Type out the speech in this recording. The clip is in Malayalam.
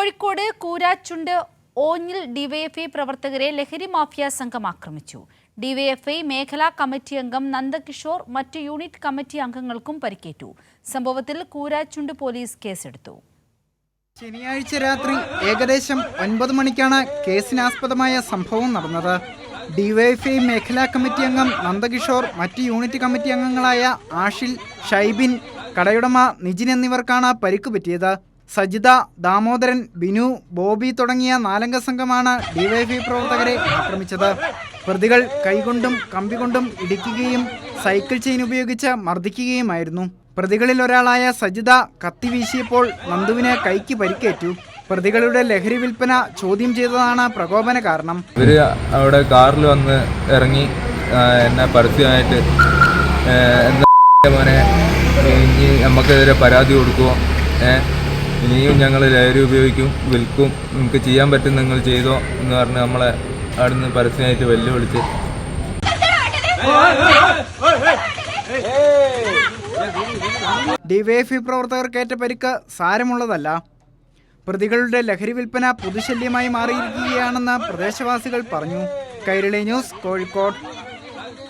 കോഴിക്കോട് കൂരാച്ചുണ്ട് ഓഞ്ഞിൽ ഡിവൈഎഫ്ഐ പ്രവർത്തകരെ ലഹരി മാഫിയ സംഘം ആക്രമിച്ചു. ഡിവൈഎഫ്ഐ മേഖലാ കമ്മിറ്റി അംഗം നന്ദകിഷോർ മറ്റ് യൂണിറ്റ് കമ്മിറ്റി അംഗങ്ങൾക്കും പരിക്കേറ്റു. സംഭവത്തിൽ കൂരാച്ചുണ്ട് പോലീസ് കേസെടുത്തു. ശനിയാഴ്ച രാത്രി ഏകദേശം 9 മണിക്കാണ് കേസിനാസ്പദമായ സംഭവം നടന്നത്. ഡിവൈഎഫ്ഐ മേഖലാ കമ്മിറ്റി അംഗം നന്ദകിഷോർ മറ്റ് യൂണിറ്റ് കമ്മിറ്റി അംഗങ്ങളായ ആഷിൽ, ഷൈബിൻ, കടയുടമ നിജിൻ എന്നിവർക്കാണ് പരിക്ക് പറ്റിയത്. സജിത, ദാമോദരൻ, ബിനു, ബോബി തുടങ്ങിയ 4 സംഘമാണ് ഡിവൈഎഫ്ഐ പ്രവർത്തകരെ ആക്രമിച്ചത്. പ്രതികൾ കൈകൊണ്ടും കമ്പികൊണ്ടും ഇടിക്കുകയും സൈക്കിൾ ചെയിൻ ഉപയോഗിച്ച് മർദ്ദിക്കുകയുമായിരുന്നു. പ്രതികളിൽ ഒരാളായ സജിത കത്തി വീശിയപ്പോൾ നന്ദുവിന് കൈക്ക് പരിക്കേറ്റു. പ്രതികളുടെ ലഹരി വിൽപ്പന ചോദ്യം ചെയ്തതാണ് പ്രകോപന കാരണം. ഇവര് അവിടെ കാറിൽ വന്ന് ഇറങ്ങി എന്നെ പരസ്യമായിട്ട് മോനെ ഇനി നമുക്കെതിരെ പരാതി കൊടുക്കുമോ, ഇനിയും ഞങ്ങൾ ലഹരി ഉപയോഗിക്കും, വിൽക്കും, നിങ്ങൾക്ക് ചെയ്യാൻ പറ്റും, നിങ്ങൾ ചെയ്തോ എന്ന് പറഞ്ഞ് നമ്മളെ അവിടുന്ന് പരസ്യമായിട്ട് വെല്ലുവിളിച്ച്. ഡിവൈഎഫ്ഐ പ്രവർത്തകർക്കേറ്റ പരിക്ക് സാരമുള്ളതല്ല. പ്രതികളുടെ ലഹരി വിൽപ്പന പൊതുശല്യമായി മാറിയിരിക്കുകയാണെന്ന് പ്രദേശവാസികൾ പറഞ്ഞു. കൈരളി ന്യൂസ്, കോഴിക്കോട്.